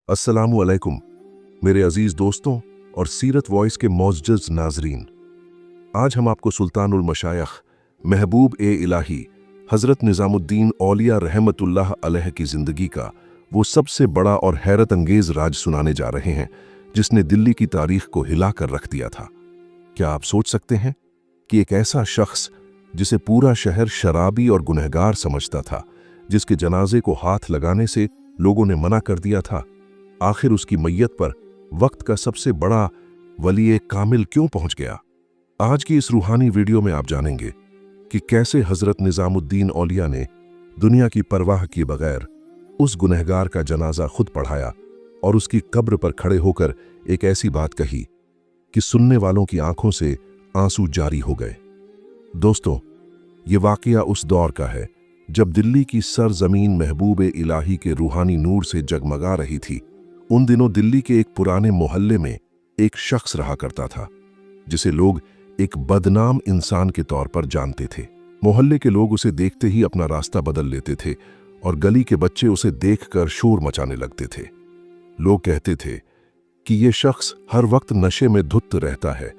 अस्सलामु अलैकुम मेरे अजीज दोस्तों और सीरत वॉइस के मोअज़्ज़ज़ नाज़रीन। आज हम आपको सुल्तानुल मशाइख महबूब ए इलाही हज़रत निज़ामुद्दीन औलिया रहमतुल्लाह अलैह की ज़िंदगी का वो सबसे बड़ा और हैरत अंगेज़ राज सुनाने जा रहे हैं जिसने दिल्ली की तारीख को हिला कर रख दिया था। क्या आप सोच सकते हैं कि एक ऐसा शख्स जिसे पूरा शहर शराबी और गुनहगार समझता था, जिसके जनाजे को हाथ लगाने से लोगों ने मना कर दिया था, आखिर उसकी मैयत पर वक्त का सबसे बड़ा वली कामिल क्यों पहुंच गया? आज की इस रूहानी वीडियो में आप जानेंगे कि कैसे हजरत निजामुद्दीन औलिया ने दुनिया की परवाह किए बगैर उस गुनहगार का जनाजा खुद पढ़ाया और उसकी कब्र पर खड़े होकर एक ऐसी बात कही कि सुनने वालों की आंखों से आंसू जारी हो गए। दोस्तों, ये वाकया उस दौर का है जब दिल्ली की सरजमीन महबूब इलाही के रूहानी नूर से जगमगा रही थी। उन दिनों दिल्ली के एक पुराने मोहल्ले में एक शख्स रहा करता था जिसे लोग एक बदनाम इंसान के तौर पर जानते थे। मोहल्ले के लोग उसे देखते ही अपना रास्ता बदल लेते थे और गली के बच्चे उसे देखकर शोर मचाने लगते थे। लोग कहते थे कि ये शख्स हर वक्त नशे में धुत रहता है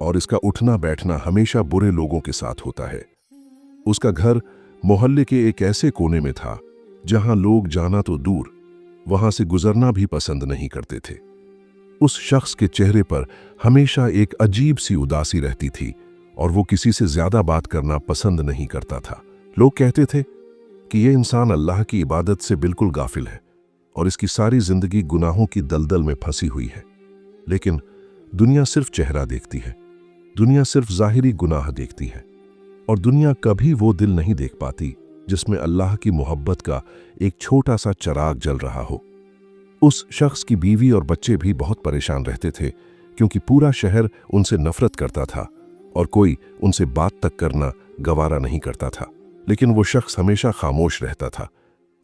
और इसका उठना बैठना हमेशा बुरे लोगों के साथ होता है। उसका घर मोहल्ले के एक ऐसे कोने में था जहां लोग जाना तो दूर, वहां से गुजरना भी पसंद नहीं करते थे। उस शख्स के चेहरे पर हमेशा एक अजीब सी उदासी रहती थी और वो किसी से ज्यादा बात करना पसंद नहीं करता था। लोग कहते थे कि यह इंसान अल्लाह की इबादत से बिल्कुल गाफिल है और इसकी सारी जिंदगी गुनाहों की दलदल में फंसी हुई है। लेकिन दुनिया सिर्फ चेहरा देखती है, दुनिया सिर्फ जाहिरी गुनाह देखती है और दुनिया कभी वो दिल नहीं देख पाती जिसमें अल्लाह की मोहब्बत का एक छोटा सा चिराग जल रहा हो। उस शख्स की बीवी और बच्चे भी बहुत परेशान रहते थे क्योंकि पूरा शहर उनसे नफरत करता था और कोई उनसे बात तक करना गवारा नहीं करता था। लेकिन वो शख्स हमेशा खामोश रहता था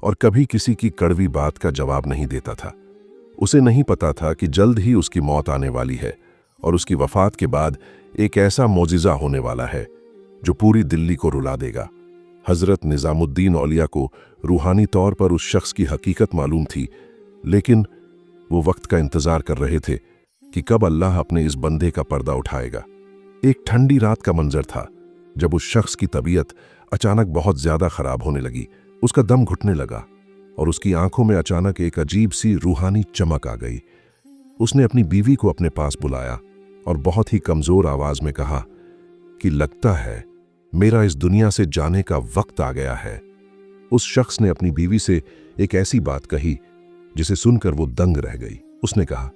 और कभी किसी की कड़वी बात का जवाब नहीं देता था। उसे नहीं पता था कि जल्द ही उसकी मौत आने वाली है और उसकी वफात के बाद एक ऐसा मोजिज़ा होने वाला है जो पूरी दिल्ली को रुला देगा। हजरत निजामुद्दीन औलिया को रूहानी तौर पर उस शख्स की हकीकत मालूम थी, लेकिन वो वक्त का इंतजार कर रहे थे कि कब अल्लाह अपने इस बंदे का पर्दा उठाएगा। एक ठंडी रात का मंजर था जब उस शख्स की तबीयत अचानक बहुत ज्यादा खराब होने लगी। उसका दम घुटने लगा और उसकी आंखों में अचानक एक अजीब सी रूहानी चमक आ गई। उसने अपनी बीवी को अपने पास बुलाया और बहुत ही कमजोर आवाज में कहा कि लगता है मेरा इस दुनिया से जाने का वक्त आ गया है। उस शख्स ने अपनी बीवी से एक ऐसी बात कही जिसे सुनकर वो दंग रह गई। उसने कहा,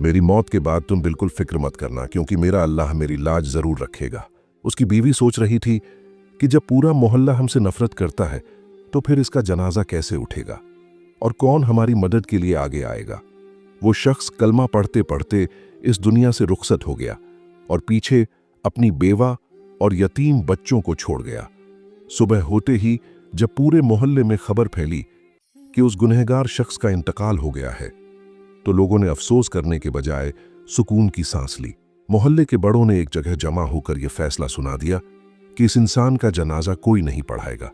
मेरी मौत के बाद तुम बिल्कुल फिक्र मत करना क्योंकि मेरा अल्लाह मेरी लाज जरूर रखेगा। उसकी बीवी सोच रही थी कि जब पूरा मोहल्ला हमसे नफरत करता है तो फिर इसका जनाजा कैसे उठेगा और कौन हमारी मदद के लिए आगे आएगा। वो शख्स कलमा पढ़ते पढ़ते इस दुनिया से रुखसत हो गया और पीछे अपनी बेवा और यतीम बच्चों को छोड़ गया। सुबह होते ही जब पूरे मोहल्ले में खबर फैली कि उस गुनहगार शख्स का इंतकाल हो गया है तो लोगों ने अफसोस करने के बजाय सुकून की सांस ली। मोहल्ले के बड़ों ने एक जगह जमा होकर यह फैसला सुना दिया कि इस इंसान का जनाजा कोई नहीं पढ़ाएगा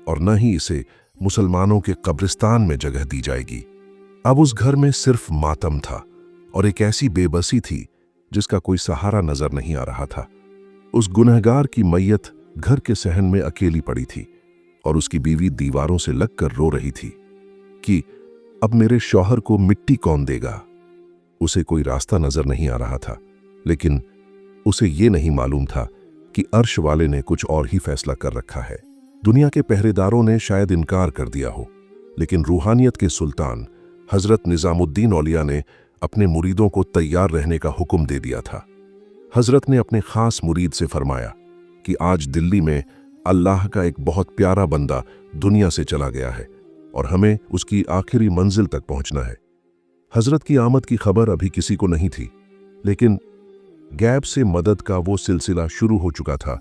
और न ही इसे मुसलमानों के कब्रिस्तान में जगह दी जाएगी। अब उस घर में सिर्फ मातम था और एक ऐसी बेबसी थी जिसका कोई सहारा नजर नहीं आ रहा था। उस गुनहगार की मैयत घर के सहन में अकेली पड़ी थी और उसकी बीवी दीवारों से लगकर रो रही थी कि अब मेरे शौहर को मिट्टी कौन देगा। उसे कोई रास्ता नजर नहीं आ रहा था, लेकिन उसे ये नहीं मालूम था कि अर्श वाले ने कुछ और ही फैसला कर रखा है। दुनिया के पहरेदारों ने शायद इनकार कर दिया हो, लेकिन रूहानियत के सुल्तान हजरत निजामुद्दीन औलिया ने अपने मुरीदों को तैयार रहने का हुक्म दे दिया था। हजरत ने अपने खास मुरीद से फरमाया कि आज दिल्ली में अल्लाह का एक बहुत प्यारा बंदा दुनिया से चला गया है और हमें उसकी आखिरी मंजिल तक पहुंचना है। हजरत की आमद की खबर अभी किसी को नहीं थी, लेकिन गैब से मदद का वो सिलसिला शुरू हो चुका था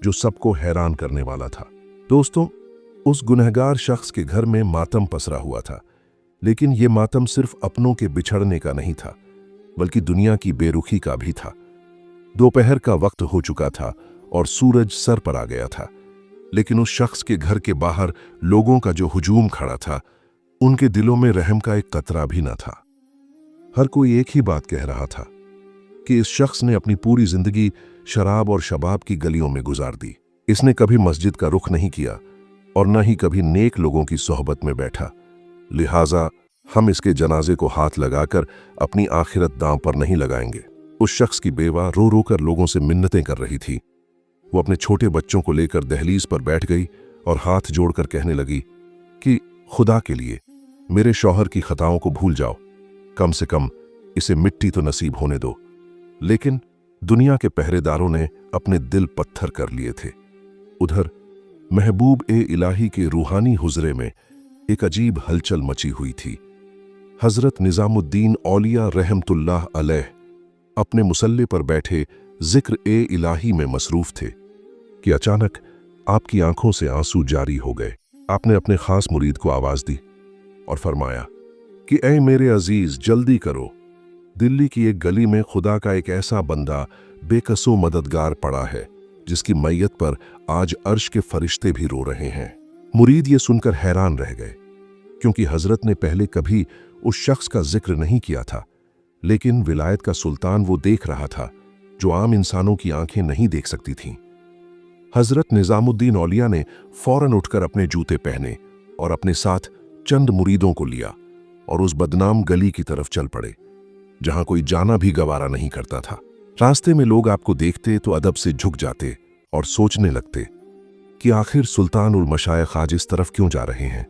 जो सबको हैरान करने वाला था। दोस्तों, उस गुनहगार शख्स के घर में मातम पसरा हुआ था, लेकिन ये मातम सिर्फ अपनों के बिछड़ने का नहीं था बल्कि दुनिया की बेरुखी का भी था। दोपहर का वक्त हो चुका था और सूरज सर पर आ गया था, लेकिन उस शख्स के घर के बाहर लोगों का जो हुजूम खड़ा था उनके दिलों में रहम का एक कतरा भी न था। हर कोई एक ही बात कह रहा था कि इस शख्स ने अपनी पूरी जिंदगी शराब और शबाब की गलियों में गुजार दी। इसने कभी मस्जिद का रुख नहीं किया और न ही कभी नेक लोगों की सोहबत में बैठा, लिहाजा हम इसके जनाजे को हाथ लगाकर अपनी आखिरत दांव पर नहीं लगाएंगे। उस शख्स की बेवा रो रो कर लोगों से मिन्नतें कर रही थी। वो अपने छोटे बच्चों को लेकर दहलीज पर बैठ गई और हाथ जोड़कर कहने लगी कि खुदा के लिए मेरे शौहर की खताओं को भूल जाओ, कम से कम इसे मिट्टी तो नसीब होने दो। लेकिन दुनिया के पहरेदारों ने अपने दिल पत्थर कर लिए थे। उधर महबूब ए इलाही के रूहानी हुजरे में एक अजीब हलचल मची हुई थी। हजरत निजामुद्दीन औलिया रहमतुल्लाह अलैह अपने मुसल्ले पर बैठे जिक्र ए इलाही में मसरूफ थे कि अचानक आपकी आंखों से आंसू जारी हो गए। आपने अपने खास मुरीद को आवाज दी और फरमाया कि ऐ मेरे अजीज, जल्दी करो, दिल्ली की एक गली में खुदा का एक ऐसा बंदा बेकसो मददगार पड़ा है जिसकी मैयत पर आज अर्श के फरिश्ते भी रो रहे हैं। मुरीद ये सुनकर हैरान रह गए, क्योंकि हजरत ने पहले कभी उस शख्स का जिक्र नहीं किया था, लेकिन विलायत का सुल्तान वो देख रहा था जो आम इंसानों की आंखें नहीं देख सकती थीं। हजरत निजामुद्दीन औलिया ने फौरन उठकर अपने जूते पहने और अपने साथ चंद मुरीदों को लिया और उस बदनाम गली की तरफ चल पड़े जहां कोई जाना भी गवारा नहीं करता था। रास्ते में लोग आपको देखते तो अदब से झुक जाते और सोचने लगते कि आखिर सुल्तान उल मशाइख आज इस तरफ क्यों जा रहे हैं।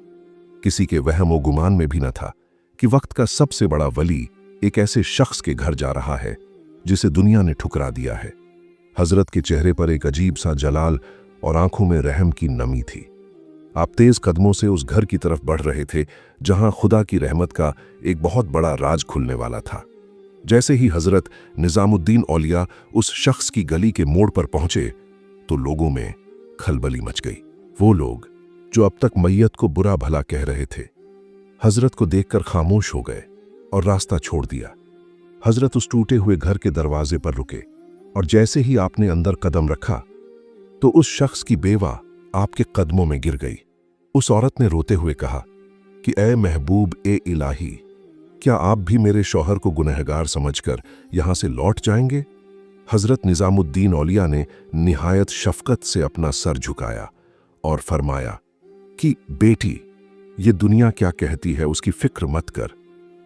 किसी के वहम व गुमान में भी न था कि वक्त का सबसे बड़ा वली एक ऐसे शख्स के घर जा रहा है जिसे दुनिया ने ठुकरा दिया है। हजरत के चेहरे पर एक अजीब सा जलाल और आंखों में रहम की नमी थी। आप तेज कदमों से उस घर की तरफ बढ़ रहे थे जहां खुदा की रहमत का एक बहुत बड़ा राज खुलने वाला था। जैसे ही हजरत निजामुद्दीन औलिया उस शख्स की गली के मोड़ पर पहुंचे तो लोगों में खलबली मच गई। वो लोग जो अब तक मैयत को बुरा भला कह रहे थे, हजरत को देखकर खामोश हो गए और रास्ता छोड़ दिया। हजरत उस टूटे हुए घर के दरवाजे पर रुके और जैसे ही आपने अंदर कदम रखा तो उस शख्स की बेवा आपके कदमों में गिर गई। उस औरत ने रोते हुए कहा कि ऐ महबूब ए इलाही, क्या आप भी मेरे शौहर को गुनहगार समझकर यहां से लौट जाएंगे? हजरत निजामुद्दीन औलिया ने निहायत शफकत से अपना सर झुकाया और फरमाया कि बेटी, ये दुनिया क्या कहती है उसकी फिक्र मत कर,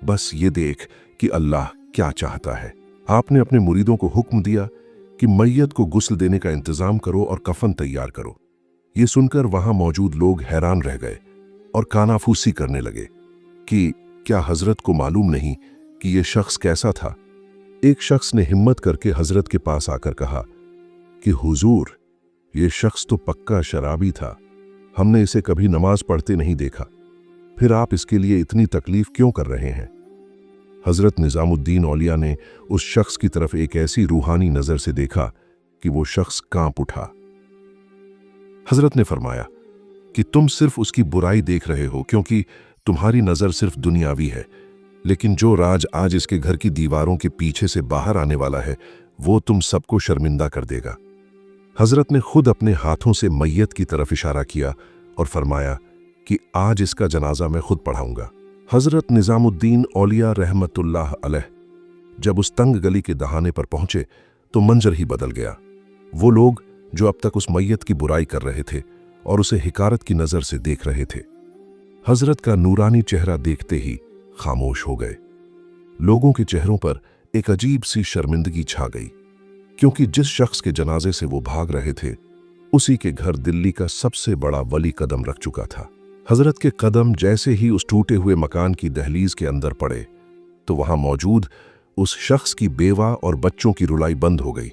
बस ये देख कि अल्लाह क्या चाहता है। आपने अपने मुरीदों को हुक्म दिया कि मैयत को गुस्ल देने का इंतजाम करो और कफन तैयार करो। ये सुनकर वहां मौजूद लोग हैरान रह गए और कानाफूसी करने लगे कि क्या हजरत को मालूम नहीं कि ये शख्स कैसा था। एक शख्स ने हिम्मत करके हजरत के पास आकर कहा कि हुजूर, ये शख्स तो पक्का शराबी था, हमने इसे कभी नमाज पढ़ते नहीं देखा, फिर आप इसके लिए इतनी तकलीफ क्यों कर रहे हैं? हजरत निजामुद्दीन औलिया ने उस शख्स की तरफ एक ऐसी रूहानी नजर से देखा कि वो शख्स कांप उठा। हजरत ने फरमाया कि तुम सिर्फ उसकी बुराई देख रहे हो क्योंकि तुम्हारी नजर सिर्फ दुनियावी है, लेकिन जो राज आज इसके घर की दीवारों के पीछे से बाहर आने वाला है वो तुम सबको शर्मिंदा कर देगा। हजरत ने खुद अपने हाथों से मैयत की तरफ इशारा किया और फरमाया कि आज इसका जनाजा मैं खुद पढ़ाऊंगा। हजरत निजामुद्दीन औलिया रहमतुल्लाह अलैह जब उस तंग गली के दहाने पर पहुंचे तो मंजर ही बदल गया। वो लोग जो अब तक उस मैयत की बुराई कर रहे थे और उसे हिकारत की नजर से देख रहे थे, हजरत का नूरानी चेहरा देखते ही खामोश हो गए। लोगों के चेहरों पर एक अजीब सी शर्मिंदगी छा गई, क्योंकि जिस शख्स के जनाजे से वो भाग रहे थे उसी के घर दिल्ली का सबसे बड़ा वली कदम रख चुका था। हजरत के कदम जैसे ही उस टूटे हुए मकान की दहलीज के अंदर पड़े तो वहां मौजूद उस शख्स की बेवा और बच्चों की रुलाई बंद हो गई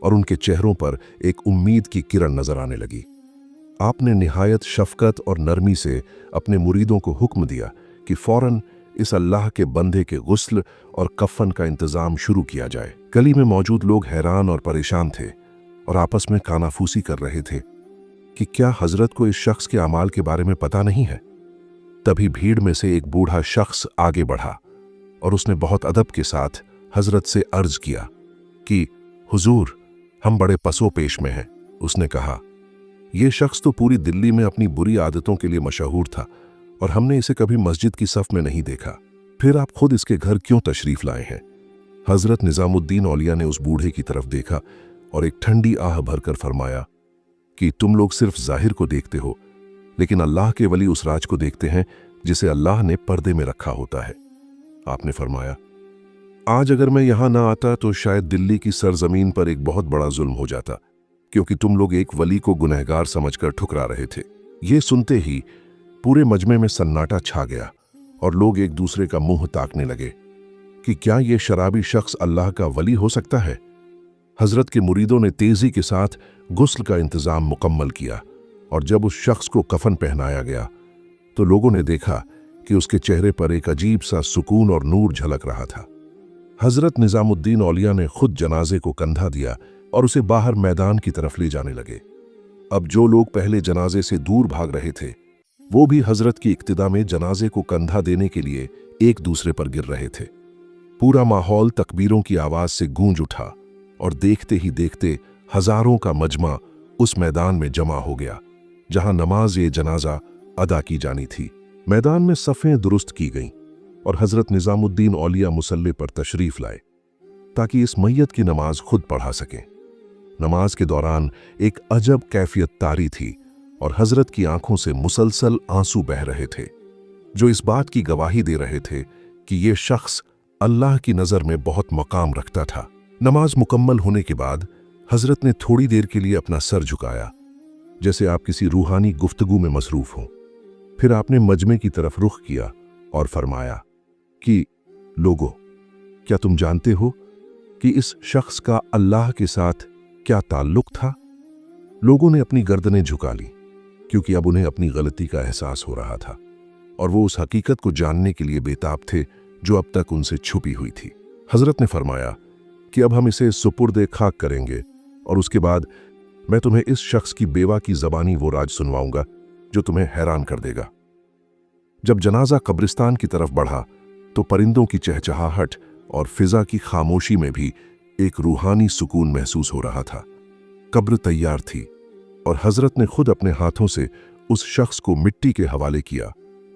और उनके चेहरों पर एक उम्मीद की किरण नजर आने लगी। आपने निहायत शफकत और नरमी से अपने मुरीदों को हुक्म दिया कि फौरन इस अल्लाह के बंदे के गुस्ल और कफन का इंतजाम शुरू किया जाए। गली में मौजूद लोग हैरान और परेशान थे और आपस में कानाफूसी कर रहे थे कि क्या हजरत को इस शख्स के अमाल के बारे में पता नहीं है। तभी भीड़ में से एक बूढ़ा शख्स आगे बढ़ा और उसने बहुत अदब के साथ हजरत से अर्ज किया कि हुजूर, हम बड़े पसो पेश में हैं। उसने कहा, यह शख्स तो पूरी दिल्ली में अपनी बुरी आदतों के लिए मशहूर था और हमने इसे कभी मस्जिद की सफ में नहीं देखा। फिर आप खुद इसके घर क्यों तशरीफ लाए हैं? हजरत निजामुद्दीन औलिया ने उस बूढ़े की तरफ देखा और एक ठंडी आह भरकर फरमाया कि तुम लोग सिर्फ जाहिर को देखते हो, लेकिन अल्लाह के वली उस राज को देखते हैं जिसे अल्लाह ने पर्दे में रखा होता है। आपने फरमाया, आज अगर मैं यहां ना आता तो शायद दिल्ली की सरजमीन पर एक बहुत बड़ा जुल्म हो जाता, क्योंकि तुम लोग एक वली को गुनहगार समझकर ठुकरा रहे थे। ये सुनते ही पूरे मजमे में सन्नाटा छा गया और लोग एक दूसरे का मुंह ताकने लगे कि क्या ये शराबी शख्स अल्लाह का वली हो सकता है। हजरत के मुरीदों ने तेजी के साथ गुस्ल का इंतजाम मुकम्मल किया और जब उस शख्स को कफन पहनाया गया तो लोगों ने देखा कि उसके चेहरे पर एक अजीब सा सुकून और नूर झलक रहा था। हजरत निजामुद्दीन औलिया ने खुद जनाजे को कंधा दिया और उसे बाहर मैदान की तरफ ले जाने लगे। अब जो लोग पहले जनाजे से दूर भाग रहे थे वो भी हजरत की इक्तिदा में जनाजे को कंधा देने के लिए एक दूसरे पर गिर रहे थे। पूरा माहौल तकबीरों की आवाज से गूंज उठा और देखते ही देखते हजारों का मजमा उस मैदान में जमा हो गया जहां नमाज ए जनाजा अदा की जानी थी। मैदान में सफ़ें दुरुस्त की गईं और हजरत निजामुद्दीन औलिया मुसल्ले पर तशरीफ लाए ताकि इस मैयत की नमाज खुद पढ़ा सकें। नमाज के दौरान एक अजब कैफियत तारी थी और हजरत की आंखों से मुसलसल आंसू बह रहे थे, जो इस बात की गवाही दे रहे थे कि ये शख्स अल्लाह की नज़र में बहुत मकाम रखता था। नमाज मुकम्मल होने के बाद हजरत ने थोड़ी देर के लिए अपना सर झुकाया, जैसे आप किसी रूहानी गुफ्तगू में मसरूफ हों। फिर आपने मजमे की तरफ रुख किया और फरमाया कि लोगों, क्या तुम जानते हो कि इस शख्स का अल्लाह के साथ क्या ताल्लुक था? लोगों ने अपनी गर्दनें झुका ली, क्योंकि अब उन्हें अपनी गलती का एहसास हो रहा था और वो उस हकीकत को जानने के लिए बेताब थे जो अब तक उनसे छुपी हुई थी। हजरत ने फरमाया कि अब हम इसे सुपुर्दे खाक करेंगे और उसके बाद मैं तुम्हें इस शख्स की बेवा की जबानी वो राज सुनवाऊंगा जो तुम्हें हैरान कर देगा। जब जनाजा कब्रिस्तान की तरफ बढ़ा तो परिंदों की चहचहाहट और फिजा की खामोशी में भी एक रूहानी सुकून महसूस हो रहा था। कब्र तैयार थी और हजरत ने खुद अपने हाथों से उस शख्स को मिट्टी के हवाले किया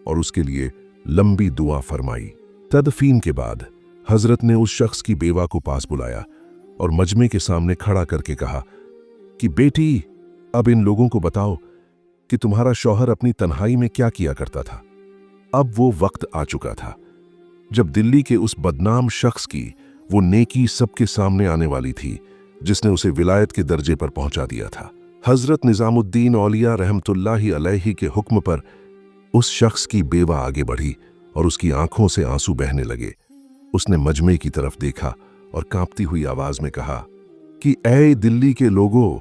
और उसके लिए लंबी दुआ फरमाई। तदफीन के बाद हजरत ने उस शख्स की बेवा को पास बुलाया और मजमे के सामने खड़ा करके कहा कि बेटी, अब इन लोगों को बताओ कि तुम्हारा शौहर अपनी तन्हाई में क्या किया करता था। अब वो वक्त आ चुका था जब दिल्ली के उस बदनाम शख्स की वो नेकी सबके सामने आने वाली थी जिसने उसे विलायत के दर्जे पर पहुंचा दिया था। हजरत निजामुद्दीन औलिया रहमतुल्लाहि अलैहि के हुक्म पर उस शख्स की बेवा आगे बढ़ी और उसकी आंखों से आंसू बहने लगे। उसने मजमे की तरफ देखा और कांपती हुई आवाज में कहा कि ऐ दिल्ली के लोगों,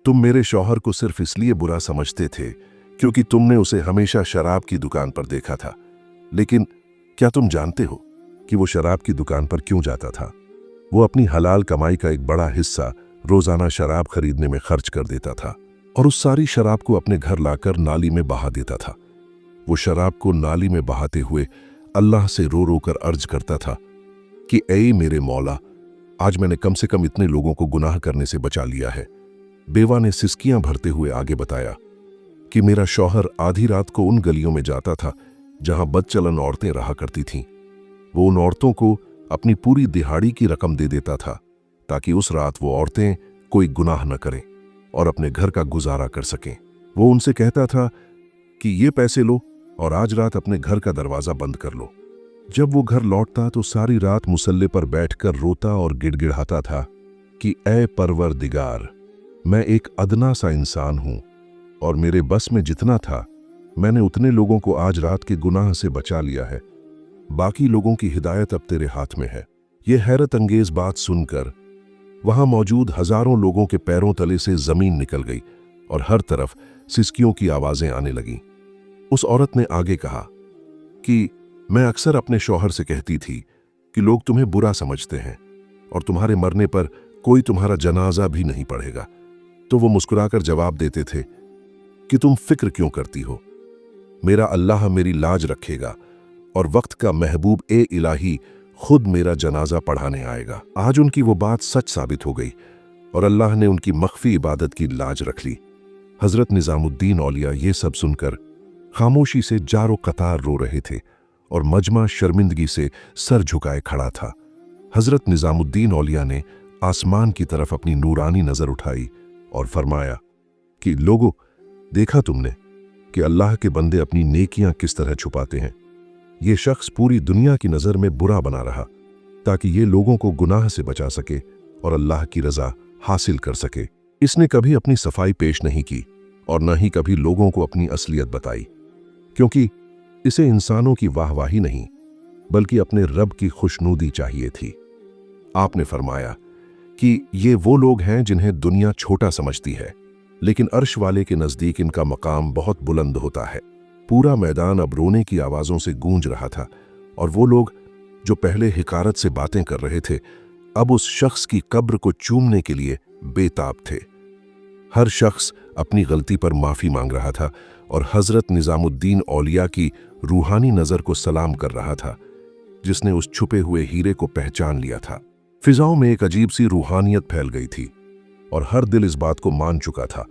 तुम मेरे शौहर को सिर्फ इसलिए बुरा समझते थे क्योंकि तुमने उसे हमेशा शराब की दुकान पर देखा था, लेकिन क्या तुम जानते हो कि वो शराब की दुकान पर क्यों जाता था? वो अपनी हलाल कमाई का एक बड़ा हिस्सा रोजाना शराब खरीदने में खर्च कर देता था और उस सारी शराब को अपने घर लाकर नाली में बहा देता था। वो शराब को नाली में बहाते हुए अल्लाह से रो रो कर अर्ज करता था कि ऐ मेरे मौला, आज मैंने कम से कम इतने लोगों को गुनाह करने से बचा लिया है। बेवा ने सिसकियां भरते हुए आगे बताया कि मेरा शौहर आधी रात को उन गलियों में जाता था जहां बदचलन औरतें रहा करती थीं। वो उन औरतों को अपनी पूरी दिहाड़ी की रकम दे देता था ताकि उस रात वो औरतें कोई गुनाह न करें और अपने घर का गुजारा कर सकें। वो उनसे कहता था कि ये पैसे लो और आज रात अपने घर का दरवाजा बंद कर लो। जब वो घर लौटता तो सारी रात मुसल्ले पर बैठकर रोता और गिड़गिड़ाता था कि ऐ परवरदिगार, मैं एक अदना सा इंसान हूं और मेरे बस में जितना था मैंने उतने लोगों को आज रात के गुनाह से बचा लिया है। बाकी लोगों की हिदायत अब तेरे हाथ में है। ये हैरत अंगेज बात सुनकर वहां मौजूद हजारों लोगों के पैरों तले से जमीन निकल गई और हर तरफ सिसकियों की आवाजें आने लगीं। उस औरत ने आगे कहा कि मैं अक्सर अपने शौहर से कहती थी कि लोग तुम्हें बुरा समझते हैं और तुम्हारे मरने पर कोई तुम्हारा जनाजा भी नहीं पढ़ेगा। तो वो मुस्कुराकर जवाब देते थे कि तुम फिक्र क्यों करती हो, मेरा अल्लाह मेरी लाज रखेगा और वक्त का महबूब ए इलाही खुद मेरा जनाजा पढ़ाने आएगा। आज उनकी वो बात सच साबित हो गई और अल्लाह ने उनकी मख्फी इबादत की लाज रख ली। हजरत निजामुद्दीन औलिया ये सब सुनकर खामोशी से जारो कतार रो रहे थे और मजमा शर्मिंदगी से सर झुकाए खड़ा था। हजरत निजामुद्दीन औलिया ने आसमान की तरफ अपनी नूरानी नजर उठाई और फरमाया कि लोगों, देखा तुमने कि अल्लाह के बंदे अपनी नेकियां किस तरह छुपाते हैं। ये शख्स पूरी दुनिया की नज़र में बुरा बना रहा ताकि ये लोगों को गुनाह से बचा सके और अल्लाह की रज़ा हासिल कर सके। इसने कभी अपनी सफाई पेश नहीं की और न ही कभी लोगों को अपनी असलियत बताई, क्योंकि इसे इंसानों की वाहवाही नहीं बल्कि अपने रब की खुशनूदी चाहिए थी। आपने फरमाया कि ये वो लोग हैं जिन्हें दुनिया छोटा समझती है, लेकिन अर्श वाले के नज़दीक इनका मकाम बहुत बुलंद होता है। पूरा मैदान अब रोने की आवाज़ों से गूंज रहा था और वो लोग जो पहले हिकारत से बातें कर रहे थे अब उस शख्स की कब्र को चूमने के लिए बेताब थे। हर शख्स अपनी गलती पर माफ़ी मांग रहा था और हज़रत निज़ामुद्दीन औलिया की रूहानी नज़र को सलाम कर रहा था, जिसने उस छुपे हुए हीरे को पहचान लिया था। फिजाओं में एक अजीब सी रूहानियत फैल गई थी और हर दिल इस बात को मान चुका था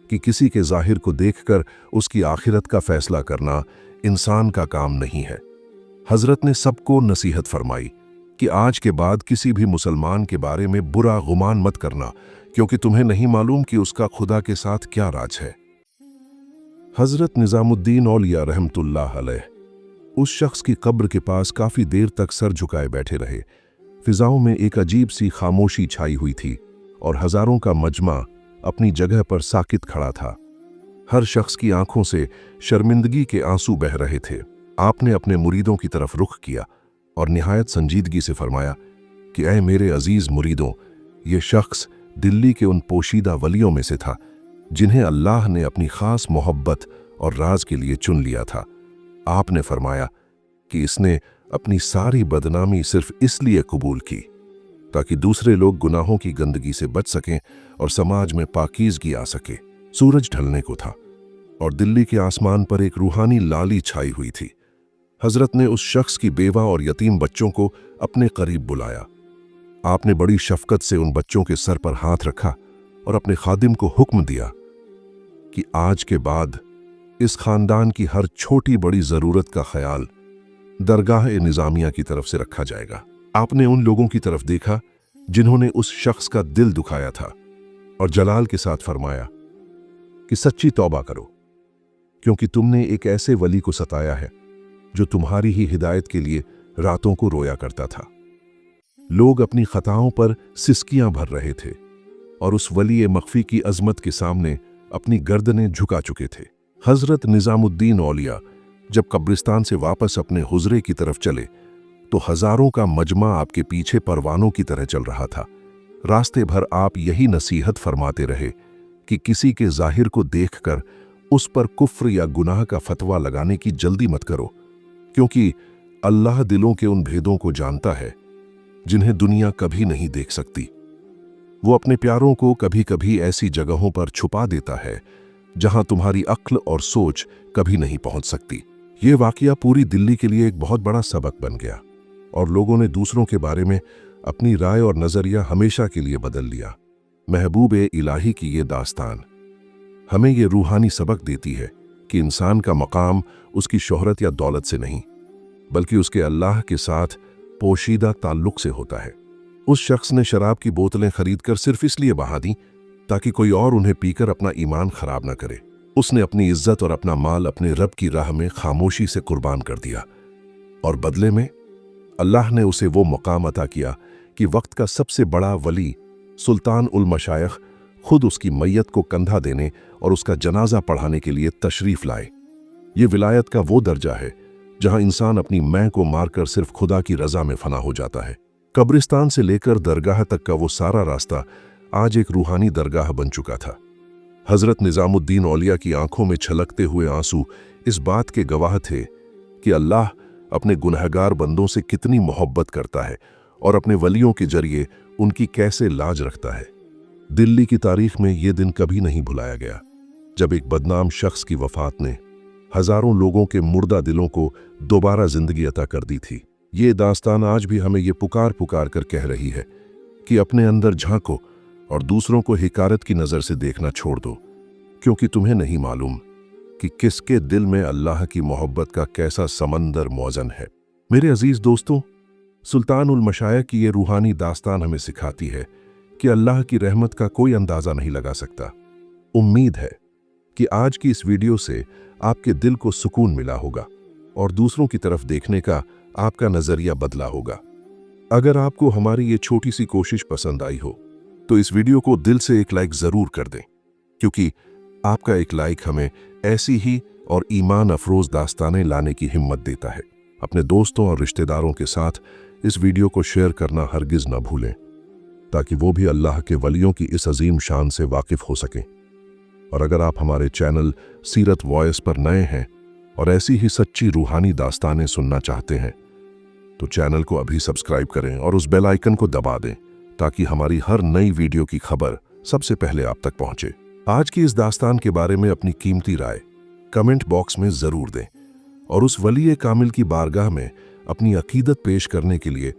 कि किसी के ज़ाहिर को देखकर उसकी आखिरत का फैसला करना इंसान का काम नहीं है। हज़रत ने सबको नसीहत फरमाई कि आज के बाद किसी भी मुसलमान के बारे में बुरा गुमान मत करना, क्योंकि तुम्हें नहीं मालूम कि उसका खुदा के साथ क्या राज है। हज़रत निज़ामुद्दीन औलिया रहमतुल्लाह अलैह उस शख्स की कब्र के पास काफ़ी देर तक सर झुकाए बैठे रहे। फिजाओं में एक अजीब सी खामोशी छाई हुई थी और हज़ारों का मजमा अपनी जगह पर साकित खड़ा था। हर शख्स की आंखों से शर्मिंदगी के आंसू बह रहे थे। आपने अपने मुरीदों की तरफ रुख किया और निहायत संजीदगी से फरमाया कि ऐ मेरे अजीज मुरीदों, ये शख्स दिल्ली के उन पोशीदा वलियों में से था जिन्हें अल्लाह ने अपनी खास मोहब्बत और राज के लिए चुन लिया था। आपने फरमाया कि इसने अपनी सारी बदनामी सिर्फ इसलिए कबूल की ताकि दूसरे लोग गुनाहों की गंदगी से बच सकें और समाज में पाकीज़गी आ सके। सूरज ढलने को था और दिल्ली के आसमान पर एक रूहानी लाली छाई हुई थी। हजरत ने उस शख्स की बेवा और यतीम बच्चों को अपने करीब बुलाया। आपने बड़ी शफकत से उन बच्चों के सर पर हाथ रखा और अपने खादिम को हुक्म दिया कि आज के बाद इस खानदान की हर छोटी बड़ी ज़रूरत का ख्याल दरगाह निज़ामिया की तरफ से रखा जाएगा। आपने उन लोगों की तरफ देखा जिन्होंने उस शख्स का दिल दुखाया था और जलाल के साथ फरमाया कि सच्ची तौबा करो, क्योंकि तुमने एक ऐसे वली को सताया है जो तुम्हारी ही हिदायत के लिए रातों को रोया करता था। लोग अपनी खताओं पर सिसकियां भर रहे थे और उस वली मख्फी की अजमत के सामने अपनी गर्दनें झुका चुके थे। हजरत निज़ामुद्दीन औलिया जब कब्रिस्तान से वापस अपने हुजरे की तरफ चले तो हजारों का मजमा आपके पीछे परवानों की तरह चल रहा था। रास्ते भर आप यही नसीहत फरमाते रहे कि किसी के जाहिर को देखकर उस पर कुफ्र या गुनाह का फतवा लगाने की जल्दी मत करो, क्योंकि अल्लाह दिलों के उन भेदों को जानता है जिन्हें दुनिया कभी नहीं देख सकती। वो अपने प्यारों को कभी कभी ऐसी जगहों पर छुपा देता है जहां तुम्हारी अक्ल और सोच कभी नहीं पहुंच सकती। ये वाकया पूरी दिल्ली के लिए एक बहुत बड़ा सबक बन गया और लोगों ने दूसरों के बारे में अपनी राय और नजरिया हमेशा के लिए बदल लिया। महबूब ए इलाही की ये दास्तान हमें ये रूहानी सबक देती है कि इंसान का मकाम उसकी शोहरत या दौलत से नहीं, बल्कि उसके अल्लाह के साथ पोशीदा ताल्लुक से होता है। उस शख्स ने शराब की बोतलें खरीदकर सिर्फ इसलिए बहा दी ताकि कोई और उन्हें पीकर अपना ईमान खराब ना करे। उसने अपनी इज्जत और अपना माल अपने रब की राह में खामोशी से कुर्बान कर दिया और बदले में अल्लाह ने उसे वो मुकाम अता किया कि वक्त का सबसे बड़ा वली सुल्तान उल मशाइख खुद उसकी मैयत को कंधा देने और उसका जनाजा पढ़ाने के लिए तशरीफ लाए। ये विलायत का वो दर्जा है जहां इंसान अपनी मैं को मारकर सिर्फ खुदा की रजा में फना हो जाता है। कब्रिस्तान से लेकर दरगाह तक का वो सारा रास्ता आज एक रूहानी दरगाह बन चुका था। हजरत निज़ामुद्दीन औलिया की आंखों में छलकते हुए आंसू इस बात के गवाह थे कि अल्लाह अपने गुनहगार बंदों से कितनी मोहब्बत करता है और अपने वलियों के जरिए उनकी कैसे लाज रखता है। दिल्ली की तारीख में ये दिन कभी नहीं भुलाया गया जब एक बदनाम शख्स की वफात ने हजारों लोगों के मुर्दा दिलों को दोबारा जिंदगी अता कर दी थी। ये दास्तान आज भी हमें ये पुकार पुकार कर कह रही है कि अपने अंदर झांको और दूसरों को हिकारत की नज़र से देखना छोड़ दो, क्योंकि तुम्हें नहीं मालूम कि किसके दिल में अल्लाह की मोहब्बत का कैसा समंदर मौजन है। मेरे अजीज दोस्तों, सुल्तान उल मशाइख की ये रूहानी दास्तान हमें सिखाती है कि अल्लाह की रहमत का कोई अंदाजा नहीं लगा सकता। उम्मीद है कि आज की इस वीडियो से आपके दिल को सुकून मिला होगा और दूसरों की तरफ देखने का आपका नजरिया बदला होगा। अगर आपको हमारी ये छोटी सी कोशिश पसंद आई हो तो इस वीडियो को दिल से एक लाइक जरूर कर दें, क्योंकि आपका एक लाइक हमें ऐसी ही और ईमान अफरोज दास्तानें लाने की हिम्मत देता है। अपने दोस्तों और रिश्तेदारों के साथ इस वीडियो को शेयर करना हरगिज न भूलें, ताकि वो भी अल्लाह के वलियों की इस अजीम शान से वाकिफ हो सकें। और अगर आप हमारे चैनल सीरत वॉइस पर नए हैं और ऐसी ही सच्ची रूहानी दास्तानें सुनना चाहते हैं तो चैनल को अभी सब्सक्राइब करें और उस बेल आइकन को दबा दें, ताकि हमारी हर नई वीडियो की खबर सबसे पहले आप तक पहुंचे। आज की इस दास्तान के बारे में अपनी कीमती राय कमेंट बॉक्स में जरूर दें और उस वली कामिल की बारगाह में अपनी अकीदत पेश करने के लिए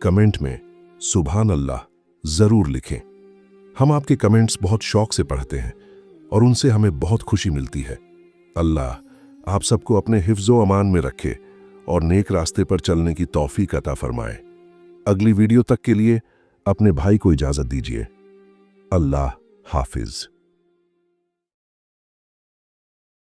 कमेंट में सुभान अल्लाह जरूर लिखें। हम आपके कमेंट्स बहुत शौक से पढ़ते हैं और उनसे हमें बहुत खुशी मिलती है। अल्लाह आप सबको अपने हिफ्ज़ो अमान में रखे और नेक रास्ते पर चलने की तौफीक अता फरमाए। अगली वीडियो तक के लिए अपने भाई को इजाजत दीजिए। अल्लाह हाफिज।